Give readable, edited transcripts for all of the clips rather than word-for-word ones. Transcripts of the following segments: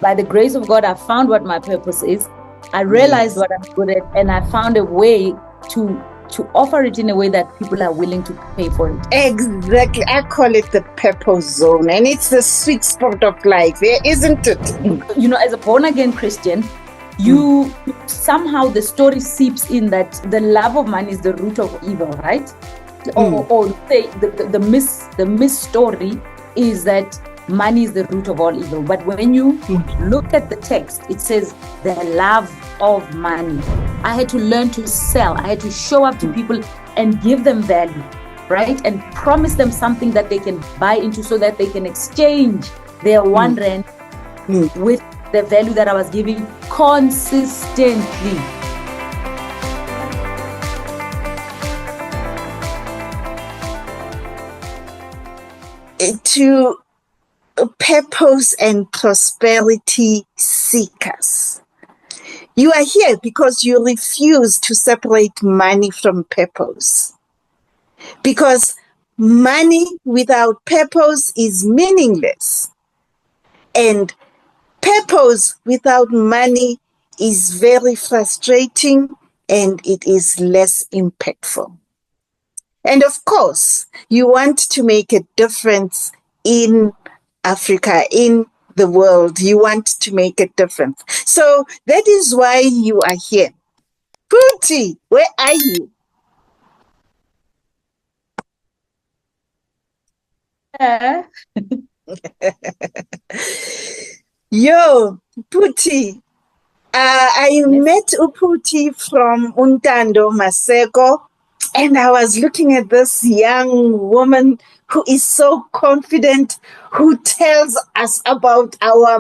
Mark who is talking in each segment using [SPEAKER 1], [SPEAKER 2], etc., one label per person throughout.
[SPEAKER 1] by the grace of God, I found what my purpose is. I realized what I'm good at, and I found a way to offer it in a way that people are willing to pay for it.
[SPEAKER 2] Exactly. I call it the purpose zone, and it's the sweet spot of life, isn't it?
[SPEAKER 1] You know, as a born-again Christian, you somehow the story seeps in that the love of money is the root of evil, right? Or say the mis story is that money is the root of all evil. But when you look at the text, it says the love of money. I had to learn to sell. I had to show up to people and give them value, right? And promise them something that they can buy into so that they can exchange their 1 rand with the value that I was giving consistently.
[SPEAKER 2] To purpose and prosperity seekers, you are here because you refuse to separate money from purpose. Because money without purpose is meaningless. And purpose without money is very frustrating, and it is less impactful. And of course, you want to make a difference in Africa, in the world. You want to make a difference. So that is why you are here. Phuti, where are you? Yo, Phuti, I met Phuti from Untando Maseko, and I was looking at this young woman who is so confident, who tells us about our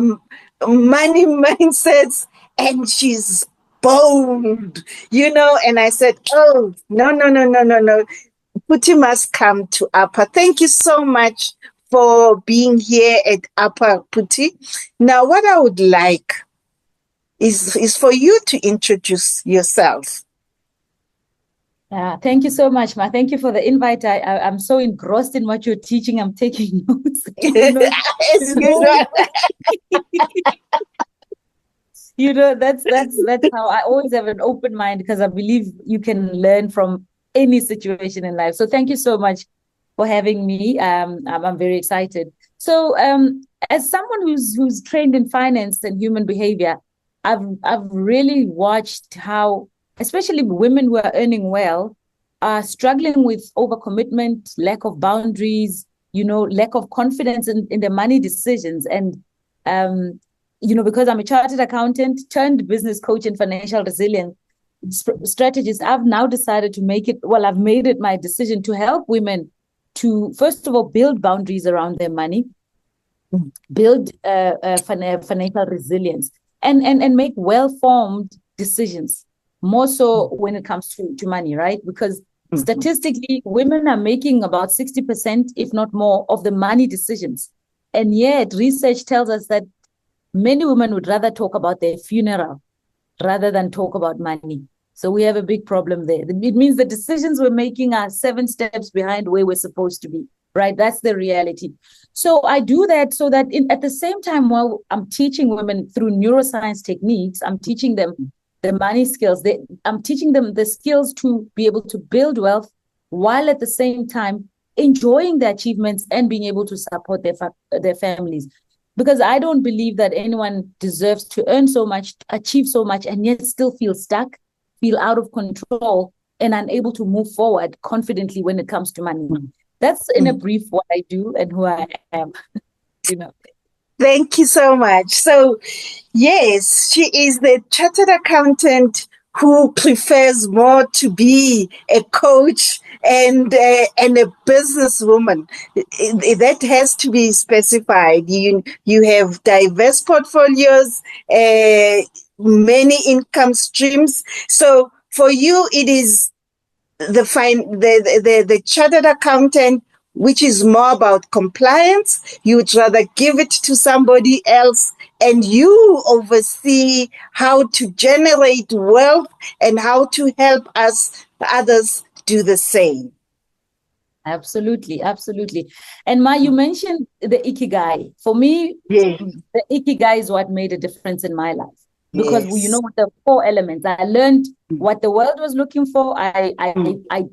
[SPEAKER 2] money mindsets, and she's bold, you know. And I said, oh, no. Phuti must come to UPPA. Thank you so much for being here at UPPA, Phuti. Now, what I would like is for you to introduce yourself.
[SPEAKER 1] Thank you so much, Ma. Thank you for the invite. I'm so engrossed in what you're teaching. I'm taking notes. You know, that's how I always have an open mind, because I believe you can learn from any situation in life. So thank you so much for having me. I'm very excited. So as someone who's trained in finance and human behavior, I've really watched how, especially women who are earning well, are struggling with overcommitment, lack of boundaries, you know, lack of confidence in their money decisions. And, you know, because I'm a chartered accountant turned business coach and financial resilience strategist, I've now decided to I've made it my decision to help women to, first of all, build boundaries around their money, build financial resilience, and make well-formed decisions, more so when it comes to money, right? Because statistically, women are making about 60%, if not more, of the money decisions. And yet research tells us that many women would rather talk about their funeral rather than talk about money. So we have a big problem there. It means the decisions we're making are 7 steps behind where we're supposed to be, right? That's the reality. So I do that so that at the same time, while I'm teaching women through neuroscience techniques, I'm teaching them the money skills. I'm teaching them the skills to be able to build wealth while at the same time enjoying the achievements and being able to support their families. Because I don't believe that anyone deserves to earn so much, achieve so much, and yet still feel stuck, feel out of control, and unable to move forward confidently when it comes to money. That's in a brief what I do and who I am. You know.
[SPEAKER 2] Thank you so much. So, yes, she is the chartered accountant who prefers more to be a coach and a businesswoman. That has to be specified. You have diverse portfolios, many income streams. So for you, it is the chartered accountant, which is more about compliance. You would rather give it to somebody else, and you oversee how to generate wealth and how to help others do the same.
[SPEAKER 1] Absolutely, absolutely. And Ma, you mentioned the ikigai. For me,
[SPEAKER 2] Yeah.
[SPEAKER 1] the ikigai is what made a difference in my life because you
[SPEAKER 2] Yes.
[SPEAKER 1] know the four elements. I learned what the world was looking for.
[SPEAKER 2] Mm.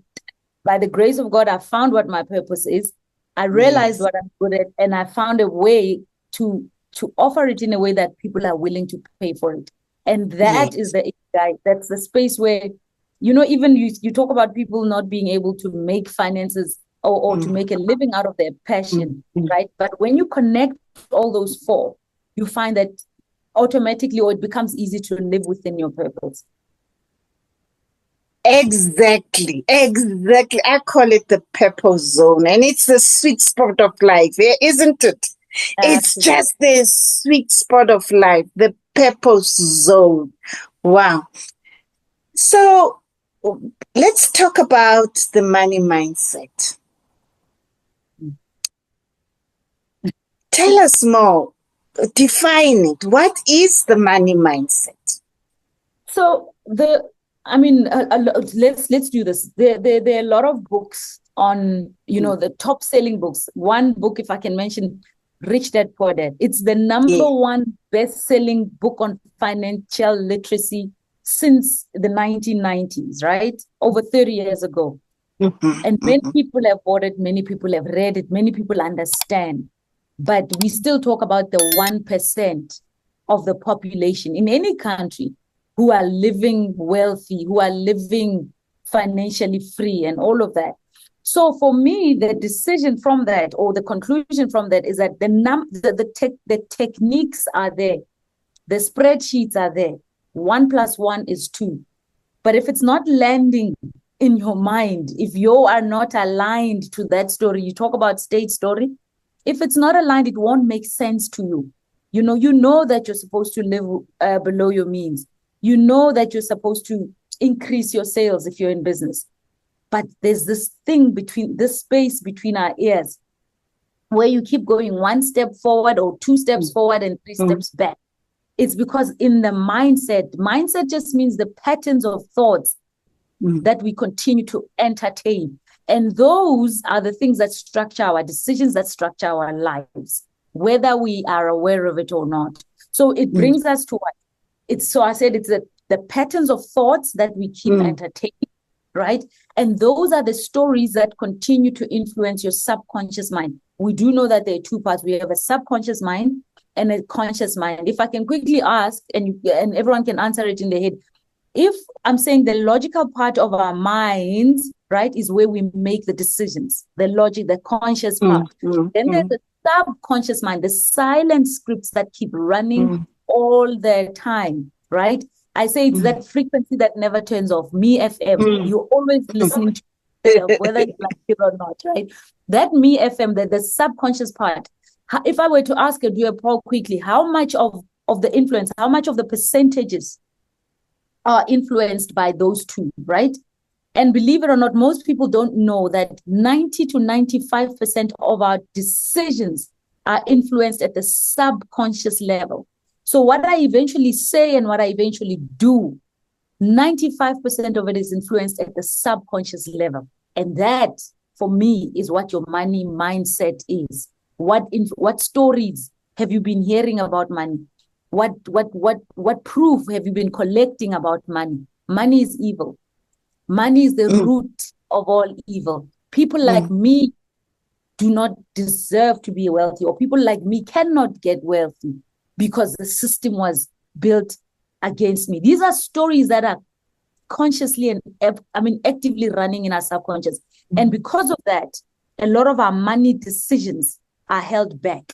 [SPEAKER 1] By the grace of God, I found what my purpose is. I realized
[SPEAKER 2] Yes.
[SPEAKER 1] what I'm good at, and I found a way to offer it in a way that people are willing to pay for it. And that is
[SPEAKER 2] Yes.
[SPEAKER 1] the ikigai. That's the space where, even you talk about people not being able to make finances or to
[SPEAKER 2] Mm.
[SPEAKER 1] make a living out of their
[SPEAKER 2] Mm.
[SPEAKER 1] passion,
[SPEAKER 2] Mm.
[SPEAKER 1] right? But when you connect all those four, you find that automatically, or it becomes easy to live within your purpose.
[SPEAKER 2] Exactly. Exactly. I call it the purpose zone, and it's the sweet spot of life, isn't it? It's
[SPEAKER 1] Absolutely.
[SPEAKER 2] just the sweet spot of life, the purpose zone. Wow. So let's talk about the money mindset. Tell us more. Define it. What is the money mindset?
[SPEAKER 1] So let's do this. There are a lot of books on, the top selling books. One book, if I can mention, Rich Dad Poor Dad. It's the number
[SPEAKER 2] Yeah.
[SPEAKER 1] one best selling book on financial literacy since the 1990s, right? Over 30 years ago.
[SPEAKER 2] Mhm,
[SPEAKER 1] And many
[SPEAKER 2] mhm,
[SPEAKER 1] people have bought it, many people have read it, many people understand. But we still talk about the 1% of the population in any country who are living wealthy, who are living financially free, and all of that. So for me, the decision from that, or the conclusion from that, is that the techniques are there, the spreadsheets are there. 1 plus 1 is 2. But if it's not landing in your mind, if you are not aligned to that story, you talk about state story, if it's not aligned, it won't make sense to you. You know that you're supposed to live below your means. You know that you're supposed to increase your sales if you're in business. But there's this space between our ears where you keep going 1 step forward or 2 steps forward and 3 steps back. It's because in the mindset just means the patterns of thoughts that we continue to entertain. And those are the things that structure our decisions, that structure our lives, whether we are aware of it or not. So it brings us to what? So I said it's the patterns of thoughts that we keep entertaining, right? And those are the stories that continue to influence your subconscious mind. We do know that there are two parts. We have a subconscious mind and a conscious mind. If I can quickly ask, and everyone can answer it in their head, if I'm saying the logical part of our minds, right, is where we make the decisions, the logic, the conscious part. Then there's the subconscious mind, the silent scripts that keep running all the time, right? I say it's that frequency that never turns off. Me FM. You're always listening to yourself, whether you like it or not, right? That me FM, the subconscious part. If I were to ask you, do a poll quickly, how much of the influence, how much of the percentages are influenced by those two, right? And believe it or not, most people don't know that 90 to 95% of our decisions are influenced at the subconscious level. So what I eventually say and what I eventually do, 95% of it is influenced at the subconscious level. And that, for me, is what your money mindset is. What stories have you been hearing about money? What proof have you been collecting about money? Money is evil. Money is the root of all evil. People like me do not deserve to be wealthy, or people like me cannot get wealthy because the system was built against me. These are stories that are consciously and actively running in our subconscious. And because of that, a lot of our money decisions are held back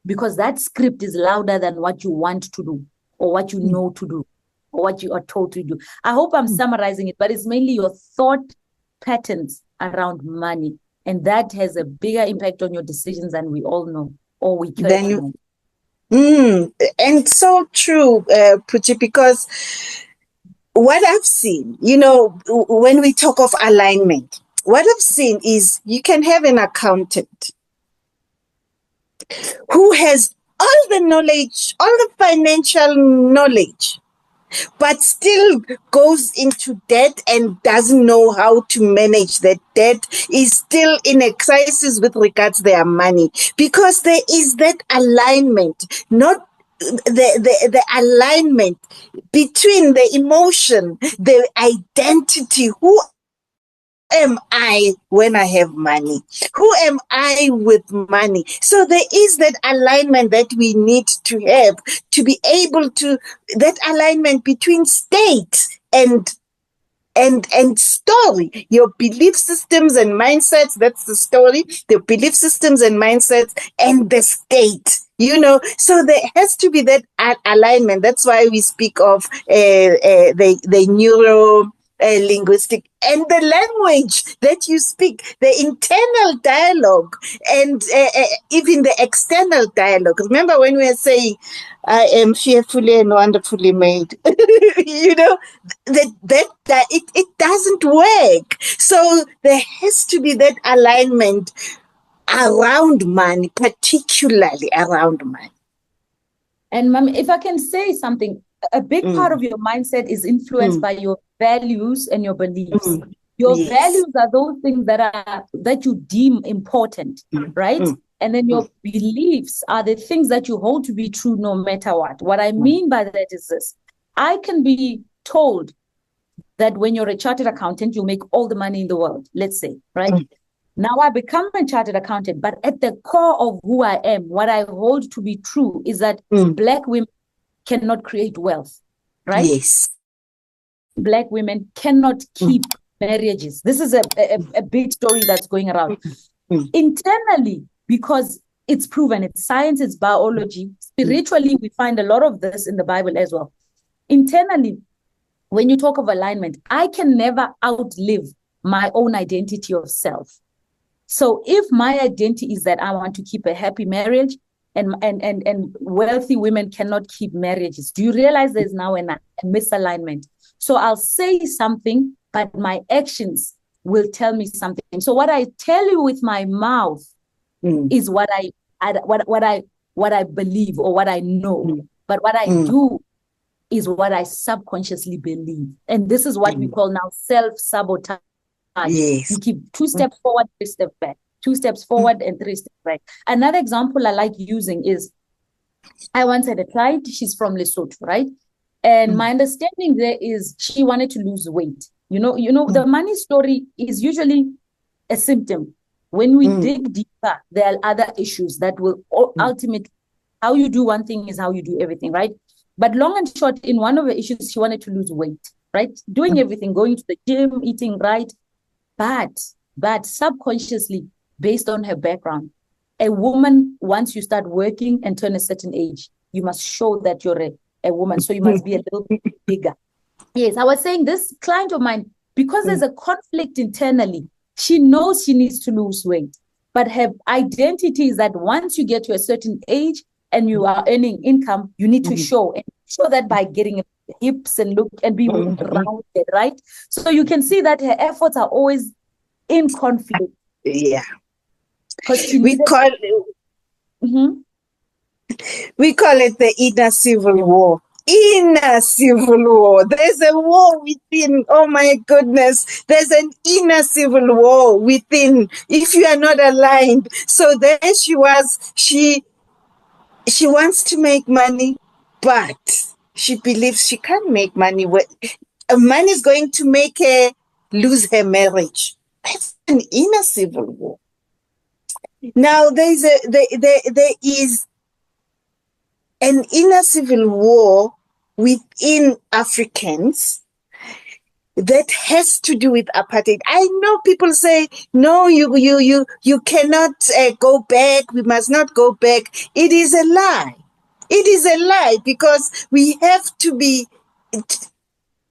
[SPEAKER 1] because that script is louder than what you want to do or what you know to do or what you are told to do. I hope I'm summarizing it, but it's mainly your thought patterns around money. And that has a bigger impact on your decisions than we all know, or we care to know.
[SPEAKER 2] And so true, Phuti, because what I've seen, when we talk of alignment, what I've seen is you can have an accountant who has all the knowledge, all the financial knowledge, but still goes into debt and doesn't know how to manage that debt, is still in a crisis with regards to their money, because there is that alignment, not the alignment between the emotion, the identity. Who am I when I have money? Who am I with money? So there is that alignment that we need to have to be able to, that alignment between state and story, your belief systems and mindsets. That's the story, the belief systems and mindsets, and the state, so there has to be that alignment. That's why we speak of the neuro linguistic and the language that you speak, the internal dialogue, and even the external dialogue. Remember when we were saying, I am fearfully and wonderfully made, that it doesn't work. So there has to be that alignment around money, particularly around money.
[SPEAKER 1] And Mom, if I can say something, a big part of your mindset is influenced by your values and your beliefs. Your values are those things that you deem important, right? And then your beliefs are the things that you hold to be true no matter what. What I mean by that is this. I can be told that when you're a chartered accountant, you make all the money in the world, let's say, right? Now I become a chartered accountant, but at the core of who I am, what I hold to be true is that Black women cannot create wealth, right?
[SPEAKER 2] Yes.
[SPEAKER 1] Black women cannot keep marriages. This is a big story that's going around. Internally, because it's proven, it's science, it's biology. Spiritually, we find a lot of this in the Bible as well. Internally, when you talk of alignment, I can never outlive my own identity of self. So if my identity is that I want to keep a happy marriage, and wealthy women cannot keep marriages, do you realize there's now a misalignment? So I'll say something, but my actions will tell me something. So what I tell you with my mouth is what I believe or what I know. But what I do is what I subconsciously believe. And this is what we call now self-sabotage.
[SPEAKER 2] Yes.
[SPEAKER 1] You keep 2 steps forward, 3 steps back, 2 steps forward and 3 steps back. Another example I like using is, I once had a client, she's from Lesotho, right? And my understanding there is she wanted to lose weight. The money story is usually a symptom. When we dig deeper, there are other issues that will ultimately, how you do one thing is how you do everything, right? But long and short, in one of the issues, she wanted to lose weight, right? Doing everything, going to the gym, eating right. But subconsciously, based on her background, a woman, once you start working and turn a certain age, you must show that you're a woman. So you must be a little bit bigger. Yes, I was saying this client of mine, because there's a conflict internally, she knows she needs to lose weight. But her identity is that once you get to a certain age and you are earning income, you need to show that by getting hips and look and be rounded, right? So you can see that her efforts are always in conflict.
[SPEAKER 2] Yeah.
[SPEAKER 1] Because
[SPEAKER 2] we call it the inner civil war. Inner civil war. There's a war within. Oh my goodness. There's an inner civil war within if you are not aligned. So there she was. She wants to make money, but she believes she can't make money. Money is going to make her lose her marriage. That's an inner civil war. Now there is an inner civil war within Africans that has to do with apartheid. I know people say, no, you cannot go back. We must not go back. It is a lie. It is a lie, because we have to be.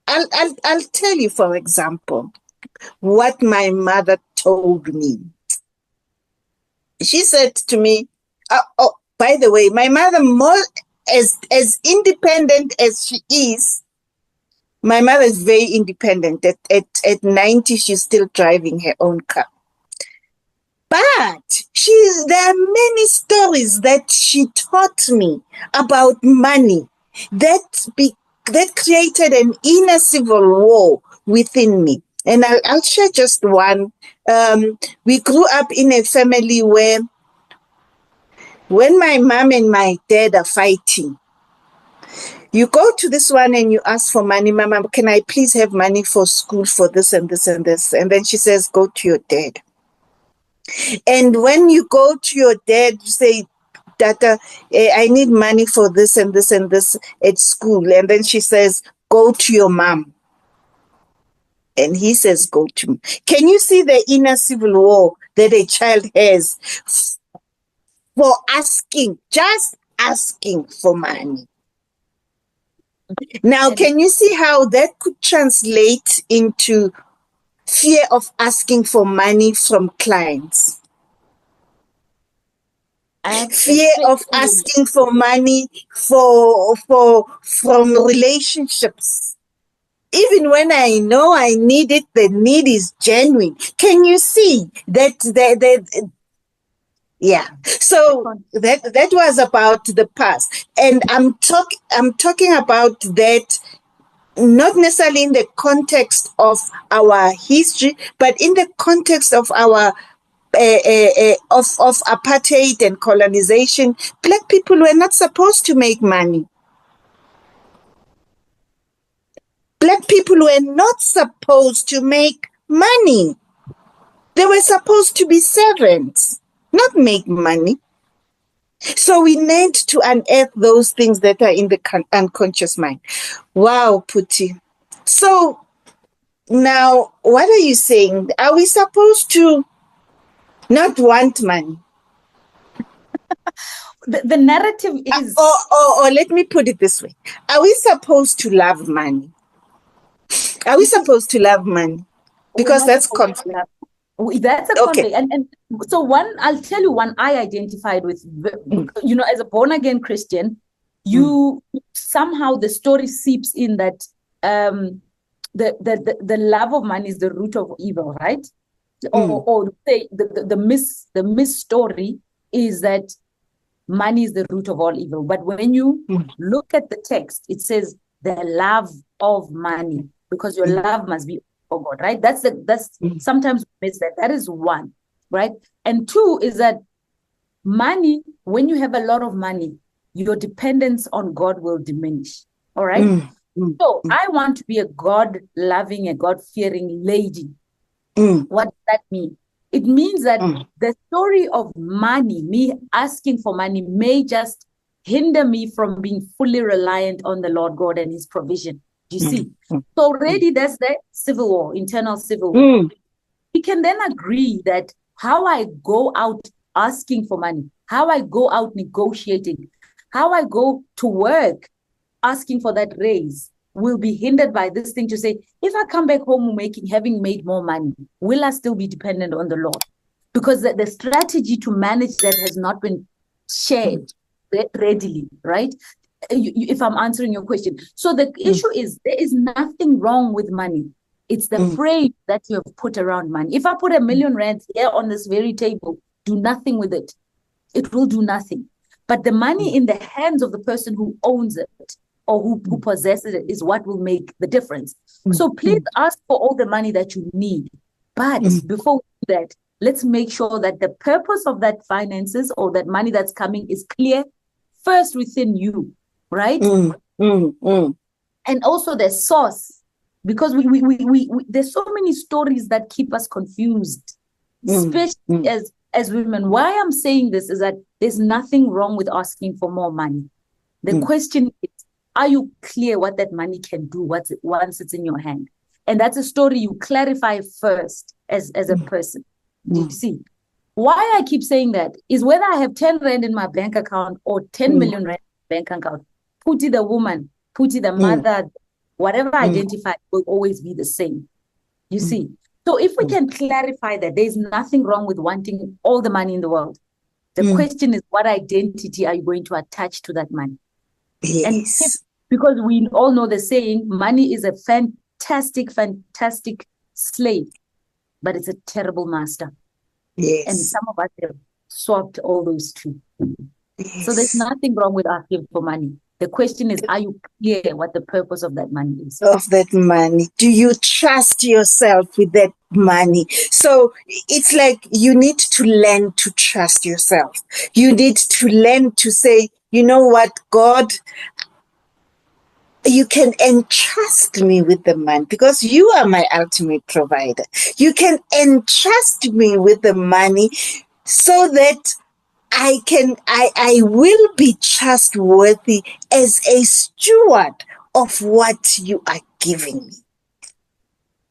[SPEAKER 2] I'll tell you, for example, what my mother told me. She said to me, by the way, my mother, more as independent as she is, my mother is very independent. At 90, she's still driving her own car. But there are many stories that she taught me about money that that created an inner civil war within me. And I'll share just one. We grew up in a family where when my mom and my dad are fighting, you go to this one and you ask for money. Mama, can I please have money for school for this and this and this? And then she says, go to your dad. And when you go to your dad, you say, Dada, I need money for this and this and this at school. And then she says, go to your mom. And he says, go to me. Can you see the inner civil war that a child has for asking, just asking for money? Now, can you see how that could translate into fear of asking for money from clients? Fear of asking for money from relationships. Even when I know I need it, the need is genuine. Can you see that? Yeah. So that was about the past, and I'm talking about that not necessarily in the context of our history, but in the context of our of apartheid and colonization. Black people were not supposed to make money. Black people were not supposed to make money. They were supposed to be servants, not make money. So we need to unearth those things that are in the unconscious mind. Wow, Phuti. So now, what are you saying? Are we supposed to not want money?
[SPEAKER 1] The narrative is...
[SPEAKER 2] Or let me put it this way. Are we supposed to love money? Are we supposed to love money? Because that's conflict.
[SPEAKER 1] That's a conflict. And so I'll tell you one I identified with, as a born-again Christian, somehow the story seeps in that the love of money is the root of evil, right? Or say the mis story is that money is the root of all evil. But when you look at the text, it says the love of money, because your love must be for God, right? That's sometimes we miss that. That is one, right? And two is that money, when you have a lot of money, your dependence on God will diminish. All right. So I want to be a God-loving, a God-fearing lady. What does that mean? It means that the story of money, me asking for money, may just hinder me from being fully reliant on the Lord God and his provision. Do you see? So already that's the civil war, internal civil war. We can then agree that how I go out asking for money, how I go out negotiating, how I go to work asking for that raise will be hindered by this thing to say, if I come back home having made more money, will I still be dependent on the Lord? Because the strategy to manage that has not been shared readily, right? If I'm answering your question. So the issue is, there is nothing wrong with money. It's the frame that you have put around money. If I put R1 million here on this very table, do nothing with it. It will do nothing. But the money in the hands of the person who owns it or who possesses it is what will make the difference. So please ask for all the money that you need. But before we do that, let's make sure that the purpose of that finances or that money that's coming is clear first within you, right? And also the source, because we there's so many stories that keep us confused, especially as women. Why I'm saying this is that there's nothing wrong with asking for more money. The question is, are you clear what that money can do once it's in your hand? And that's a story you clarify first as a person. Do you see? Why I keep saying that is whether I have 10 rand in my bank account or 10 million rand in my bank account, Phuti the woman, Phuti the mother, whatever identify will always be the same. You see? So if we can clarify that there's nothing wrong with wanting all the money in the world, the question is, what identity are you going to attach to that money?
[SPEAKER 2] Yes.
[SPEAKER 1] And because we all know the saying, money is a fantastic slave, but it's a terrible master.
[SPEAKER 2] Yes.
[SPEAKER 1] And some of us have swapped all those two.
[SPEAKER 2] Yes.
[SPEAKER 1] So there's nothing wrong with asking for money. The question is, are you clear what the purpose of that money is?
[SPEAKER 2] Of that money. Do you trust yourself with that money? So it's like you need to learn to trust yourself. You need to learn to say, you know what, God, you can entrust me with the money because you are my ultimate provider. You can entrust me with the money so that I will be trustworthy as a steward of what you are giving me.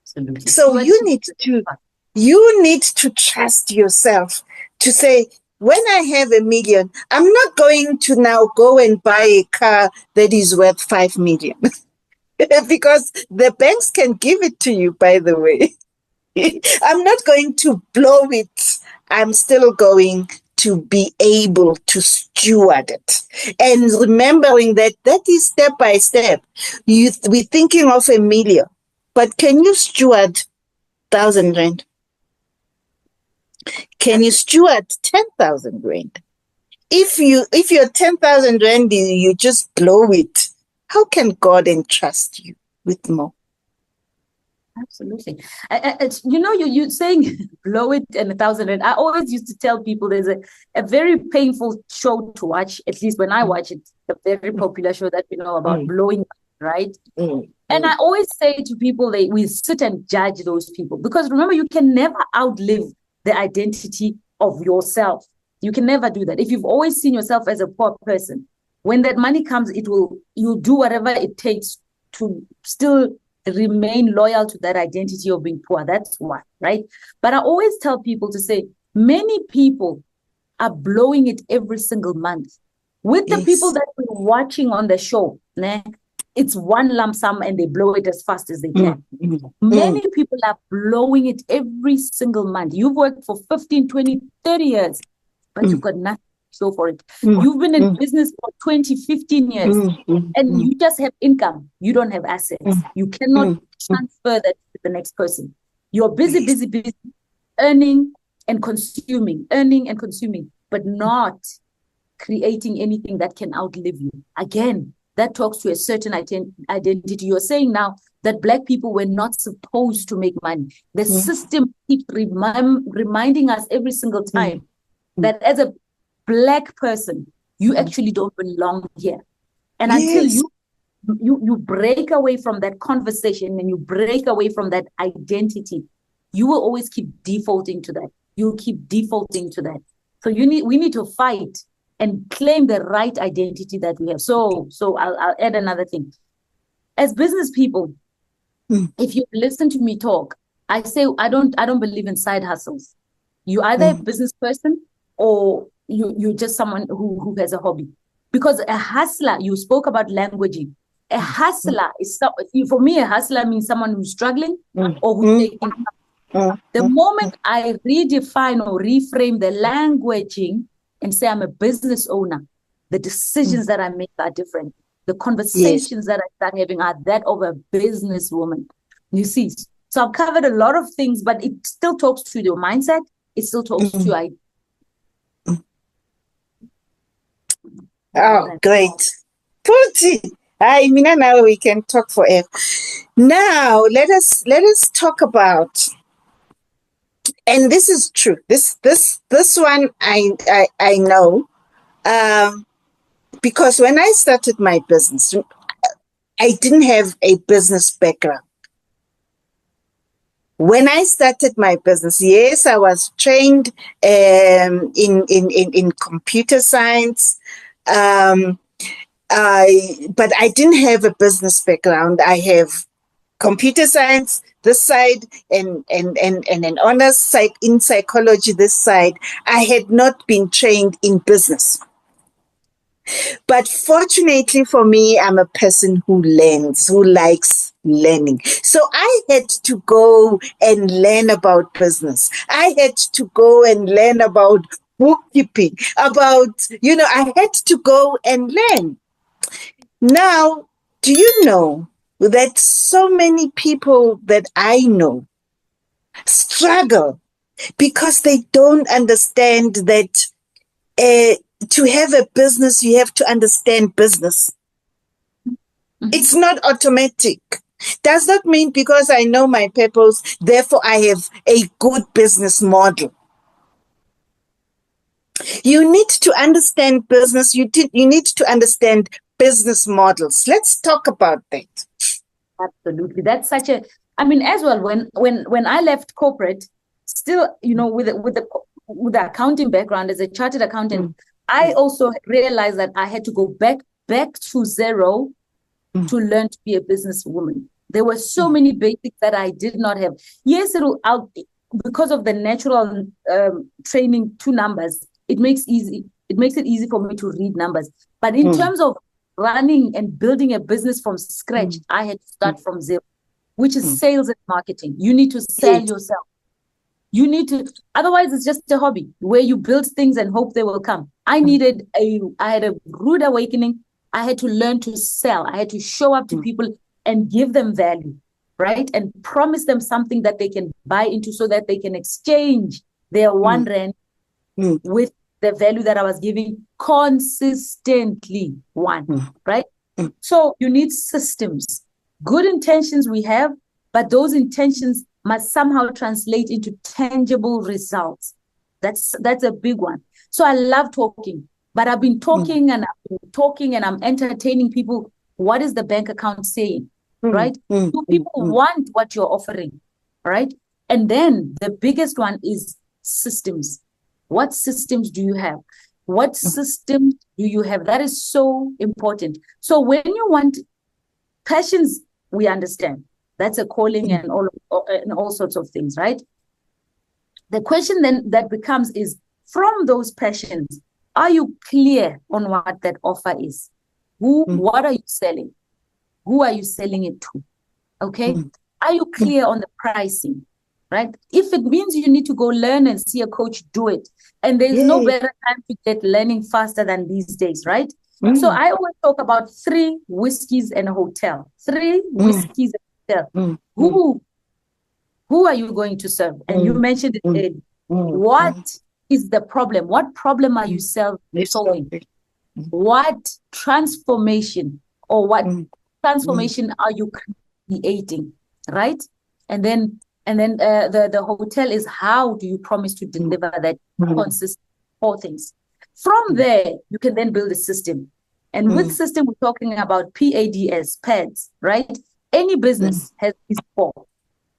[SPEAKER 1] Absolutely.
[SPEAKER 2] So you need to trust yourself to say, when I have 1 million, I'm not going to now go and buy a car that is worth 5 million because the banks can give it to you, by the way. I'm not going to blow it. I'm still going to be able to steward it. And remembering that is step by step. We're thinking of 1 million, but can you steward 1,000 rand? Can you steward 10,000 rand? If your 10,000 rand, you just blow it, how can God entrust you with more?
[SPEAKER 1] Absolutely. You saying blow it and 1,000 rand. I always used to tell people there's a very painful show to watch, at least when I watch it, a very popular show that we know about blowing, right? And I always say to people, we sit and judge those people because remember, you can never outlive the identity of yourself. You can never do that. If you've always seen yourself as a poor person, when that money comes, you'll do whatever it takes to still remain loyal to that identity of being poor. That's why, right? But I always tell people to say, many people are blowing it every single month. With the people that we're watching on the show, it's one lump sum and they blow it as fast as they can. Many people are blowing it every single month. You've worked for 15, 20, 30 years, but you've got nothing to show for it. You've been in business for 20, 15 years, and you just have income. You don't have assets. You cannot transfer that to the next person. You're busy, earning and consuming, but not creating anything that can outlive you. Again, that talks to a certain identity. You're saying now that Black people were not supposed to make money. The system keeps reminding us every single time that as a Black person, you actually don't belong here. And until you break away from that conversation and you break away from that identity, you will always keep defaulting to that. You'll keep defaulting to that. So we need to fight and claim the right identity that we have. So I'll add another thing. As business people, if you listen to me talk, I say I don't believe in side hustles. You either a business person or you're just someone who has a hobby. Because a hustler, you spoke about languaging. A hustler is for me, a hustler means someone who's struggling or who's taking. The moment I redefine or reframe the languaging and say I'm a business owner, the decisions that I make are different. The conversations that I start having are that of a businesswoman. You see, so I've covered a lot of things, but it still talks to your mindset. It still talks to your idea.
[SPEAKER 2] Oh, great. Phuti. Now we can talk forever. Now let us talk about, and this is true. This one I know, because when I started my business, I didn't have a business background. When I started my business, yes, I was trained in computer science, but I didn't have a business background. I have computer science this side and an honors side in psychology this side. I had not been trained in business. But fortunately for me, I'm a person who learns, who likes learning. So I had to go and learn about business. I had to go and learn about bookkeeping, I had to go and learn. Now, do you know that so many people that I know struggle because they don't understand that to have a business, you have to understand business. It's not automatic. Does that mean because I know my purpose, therefore I have a good business model? You need to understand business. You need to understand business models. Let's talk about that.
[SPEAKER 1] Absolutely. That's such a, I mean, as well, when I left corporate, still, with the accounting background as a chartered accountant, I also realized that I had to go back to zero to learn to be a businesswoman. There were so many basics that I did not have. Yes, because of the natural training to numbers, it makes it easy for me to read numbers. But in terms of running and building a business from scratch, I had to start from zero, which is sales and marketing. You need to sell yourself. You need to, otherwise it's just a hobby where you build things and hope they will come. I had a rude awakening. I had to learn to sell. I had to show up to people and give them value, right? And promise them something that they can buy into so that they can exchange their 1 rand with the value that I was giving consistently, right? So you need systems. Good intentions we have, but those intentions must somehow translate into tangible results. That's a big one. So I love talking, but I've been talking and I'm entertaining people. What is the bank account saying, right? Do people want what you're offering, right? And then the biggest one is systems. What systems do you have? What systems do you have? That is so important. So when you want passions, we understand. That's a calling and all sorts of things, right? The question then that becomes is, from those passions, are you clear on what that offer is? What are you selling? Who are you selling it to? Okay. Are you clear on the pricing? Right? If it means you need to go learn and see a coach, do it. And there's no better time to get learning faster than these days, right? So I always talk about 3 whiskeys and a hotel. 3 whiskeys and a hotel. Who are you going to serve? And you mentioned it. What is the problem? What problem are you solving? What transformation transformation are you creating, right? And then the hotel is, how do you promise to deliver that consistent 4 things? From there, you can then build a system. And with system, we're talking about PADS, right? Any business has these 4.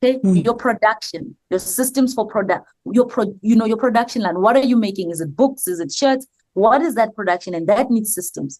[SPEAKER 1] Okay, your production, your systems for product, your production line. What are you making? Is it books? Is it shirts? What is that production? And that needs systems.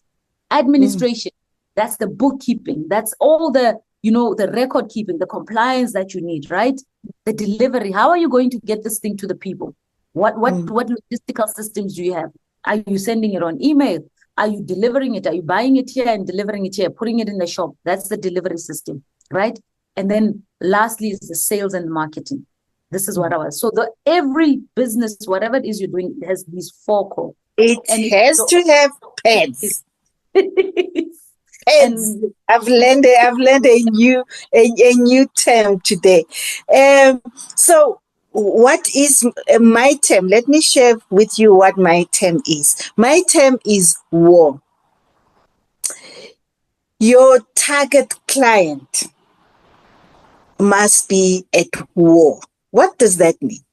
[SPEAKER 1] Administration, that's the bookkeeping. That's all the the record keeping, the compliance that you need, right? The delivery. How are you going to get this thing to the people? What logistical systems do you have? Are you sending it on email? Are you delivering it? Are you buying it here and delivering it here, putting it in the shop? That's the delivery system, right? And then lastly is the sales and marketing. This is what I was. So every business, whatever it is you're doing, has these 4 core.
[SPEAKER 2] It has to have pads. Pads. I've learned a new term today. So what is my term? Let me share with you what my term is. My term is war. Your target client must be at war. What does that mean?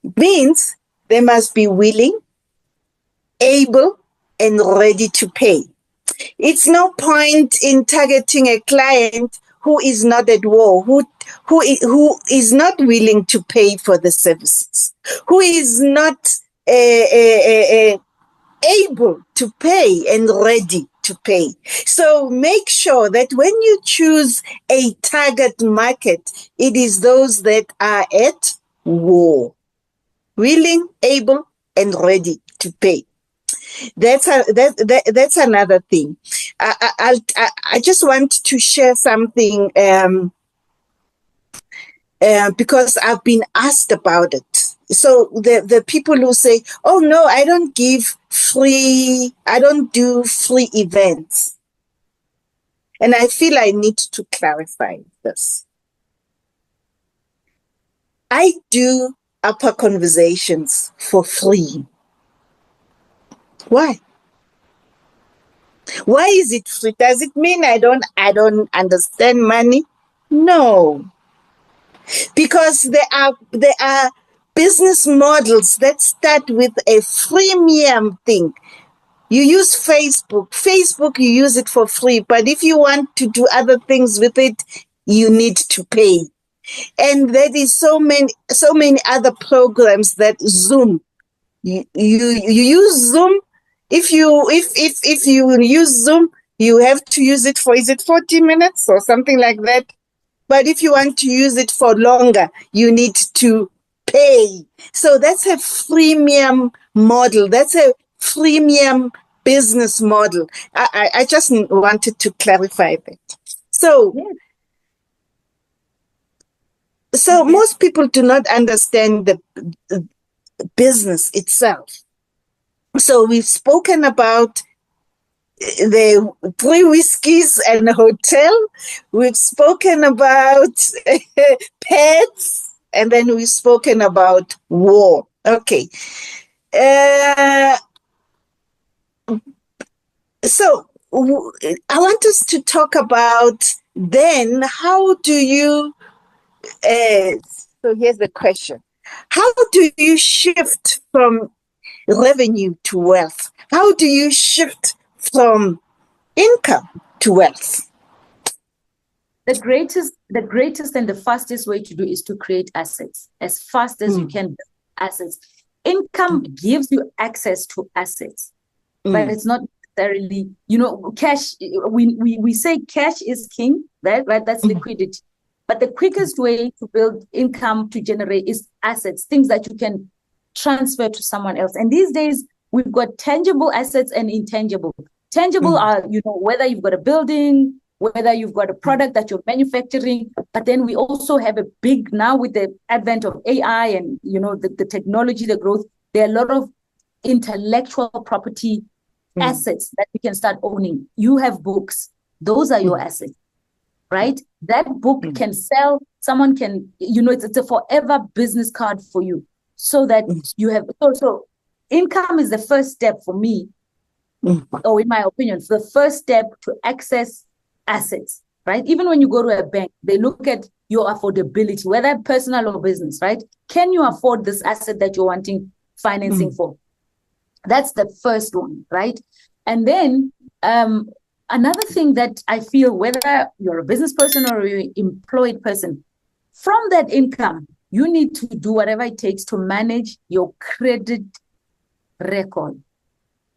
[SPEAKER 2] It means they must be willing, able, and ready to pay. It's no point in targeting a client who is not at war, who is not willing to pay for the services, who is not able to pay and ready to pay. So make sure that when you choose a target market, it is those that are at war, willing, able, and ready to pay. That's another thing. I just want to share something because I've been asked about it. So the people who say, "Oh no, I don't do free events," and I feel I need to clarify this. I do UPPA Conversations for free. Why? Why is it free? Does it mean I don't understand money? No. Because there are business models that start with a freemium thing. You use Facebook, you use it for free, but if you want to do other things with it, you need to pay. And there is so many other programs that Zoom. You use Zoom. If you use Zoom, you have to use it for, is it 40 minutes or something like that? But if you want to use it for longer, you need to pay. So that's a freemium model. That's a freemium business model. I just wanted to clarify that. So, most people do not understand the business itself. So we've spoken about the 3 whiskeys and a hotel. We've spoken about pets, and then we've spoken about war. Okay. So I want us to talk about then how do you, so here's the question. How do you shift from revenue to wealth? How do you shift from income to wealth?
[SPEAKER 1] The greatest and the fastest way to do is to create assets as fast as you can. Assets. Income gives you access to assets, but it's not necessarily, cash. We say cash is king, right? That's liquidity. But the quickest way to build income to generate is assets, things that you can transfer to someone else. And these days, we've got tangible assets and intangible. Tangible are, whether you've got a building, whether you've got a product that you're manufacturing, but then we also have now with the advent of AI and, the technology, the growth, there are a lot of intellectual property assets that you can start owning. You have books. Those are your assets, right? That book can sell. Someone can, it's a forever business card for you. So that you have, so income is the first step for me, or in my opinion, the first step to access assets, right? Even when you go to a bank, they look at your affordability, whether personal or business, right? Can you afford this asset that you're wanting financing for? That's the first one, right? And then another thing that I feel, whether you're a business person or you're an employed person, from that income, you need to do whatever it takes to manage your credit record.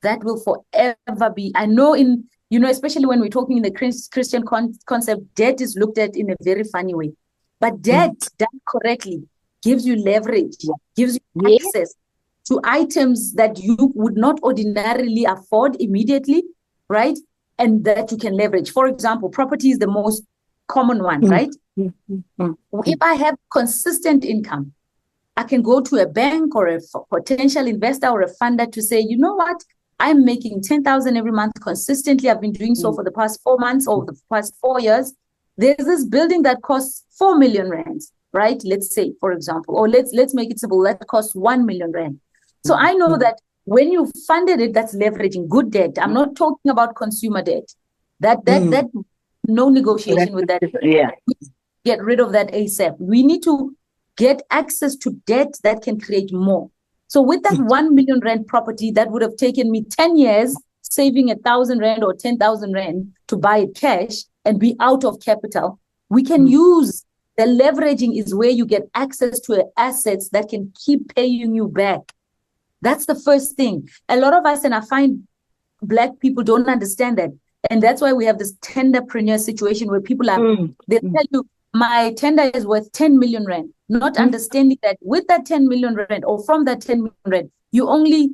[SPEAKER 1] That will forever be, I know especially when we're talking in the Christian concept, debt is looked at in a very funny way. But debt done correctly gives you leverage, gives you access to items that you would not ordinarily afford immediately, right? And that you can leverage. For example, property is the most common one, right? If I have consistent income, I can go to a bank or a potential investor or a funder to say, you know what? I'm making 10,000 every month consistently. I've been doing so for the past 4 months or the past 4 years. There's this building that costs 4 million rands, right? Let's say, for example, or let's make it simple. That costs 1 million rand. So I know that when you funded it, that's leveraging good debt. I'm not talking about consumer debt. That no negotiation with that.
[SPEAKER 2] Yeah.
[SPEAKER 1] Get rid of that ASAP. We need to get access to debt that can create more. So with that 1 million rand property, that would have taken me 10 years saving 1,000 rand or 10,000 rand to buy it cash and be out of capital. We can use the leveraging is where you get access to assets that can keep paying you back. That's the first thing. A lot of us, and I find Black people don't understand that. And that's why we have this tenderpreneur situation where people they tell you, my tender is worth 10 million rand, not understanding that with that 10 million rand or from that 10 million rand, you only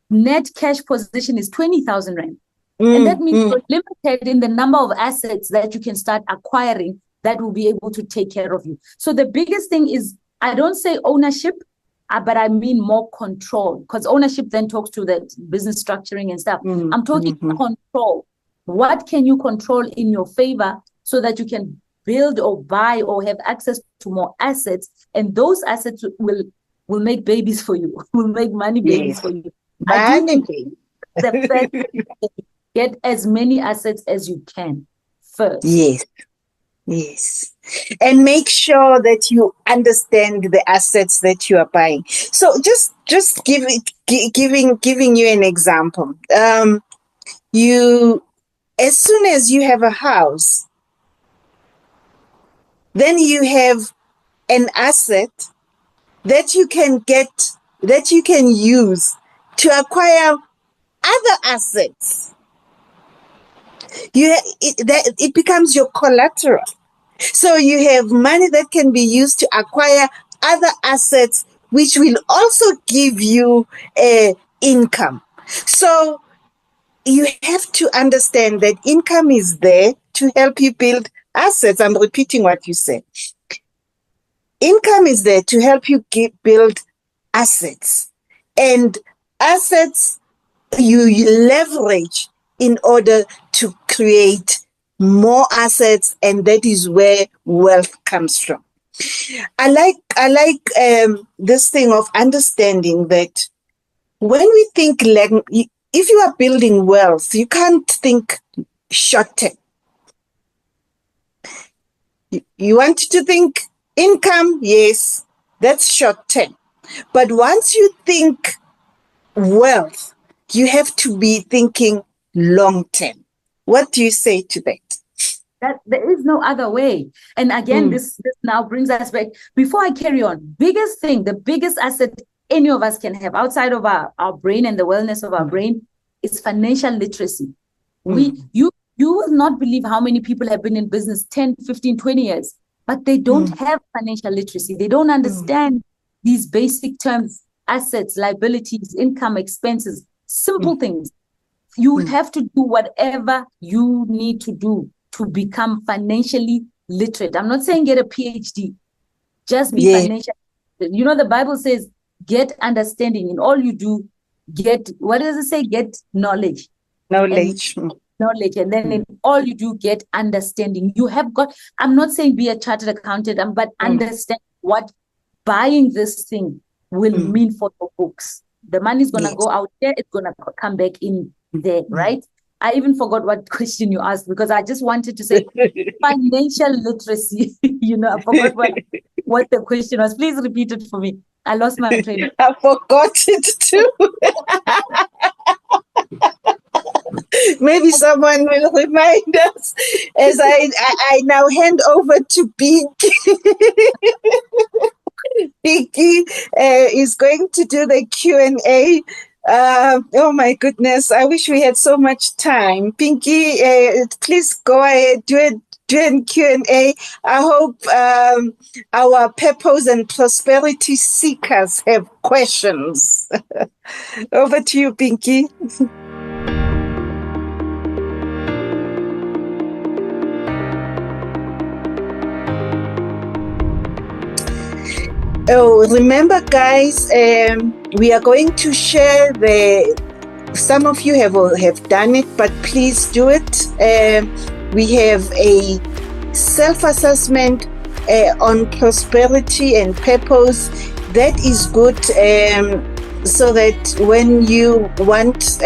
[SPEAKER 1] net cash position is 20,000 rand. And that means you're limited in the number of assets that you can start acquiring that will be able to take care of you. So the biggest thing is, I don't say ownership, but I mean more control, because ownership then talks to the business structuring and stuff. I'm talking control. What can you control in your favor so that you can build or buy or have access to more assets, and those assets will make babies for you, will make money babies for you.
[SPEAKER 2] Money.
[SPEAKER 1] The Get as many assets as you can first.
[SPEAKER 2] Yes. Yes. And make sure that you understand the assets that you are buying. So just giving you an example. You, as soon as you have a house, then you have an asset that you can use to acquire other assets. It becomes your collateral. So you have money that can be used to acquire other assets, which will also give you income. So you have to understand that income is there to help you build assets. I'm repeating what you said. Income is there to help you build assets. And assets you leverage in order to create more assets, and that is where wealth comes from. I like this thing of understanding that when we think, like, if you are building wealth, you can't think short term. You want to think income, yes, that's short term. But once you think wealth, you have to be thinking long term. What do you say to that?
[SPEAKER 1] That there is no other way. And again, this now brings us back. Before I carry on, biggest thing, the biggest asset any of us can have outside of our brain and the wellness of our brain is financial literacy. You will not believe how many people have been in business 10, 15, 20 years, but they don't have financial literacy. They don't understand these basic terms, assets, liabilities, income, expenses, simple things. You have to do whatever you need to do to become financially literate. I'm not saying get a PhD, just be financial. You know, the Bible says, get understanding. In all you do, what does it say? Get knowledge.
[SPEAKER 2] Knowledge.
[SPEAKER 1] And then in all you do, get understanding. You have got, I'm not saying be a chartered accountant, but understand what buying this thing will mean for your books. The money is going to go out there. It's going to come back in there, right? I even forgot what question you asked because I just wanted to say financial literacy. I forgot what the question was. Please repeat it for me. I lost my train.
[SPEAKER 2] I forgot it too. Maybe someone will remind us as I now hand over to Pinky. Pinky is going to do the Q&A. Oh my goodness, I wish we had so much time. Pinky, please go ahead, do a Q&A. I hope our purpose and prosperity seekers have questions. Over to you, Pinky. Oh, remember, guys, we are going to share some of you have done it, but please do it. We have a self-assessment on prosperity and purpose. That is good, so that when you want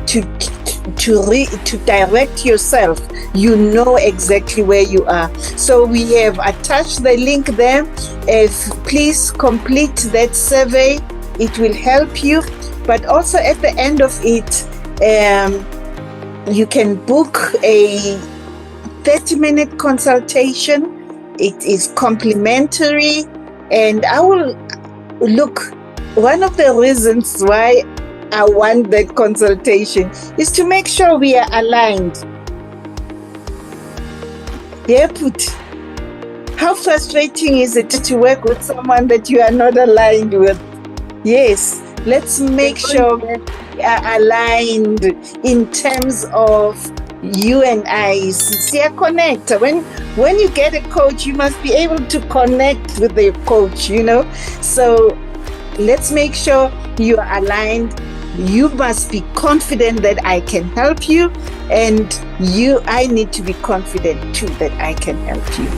[SPEAKER 2] to direct yourself, you know exactly where you are. So we have attached the link there. Please complete that survey. It will help you. But also at the end of it, you can book a 30-minute consultation. It is complimentary. And I will look, one of the reasons why I want that consultation is to make sure we are aligned. Yeah, Phuti. How frustrating is it to work with someone that you are not aligned with? Yes, let's make sure we are aligned in terms of you and I. Connect. When you get a coach, you must be able to connect with the coach, So let's make sure you are aligned. You must be confident that I can help you, and I need to be confident too that I can help you.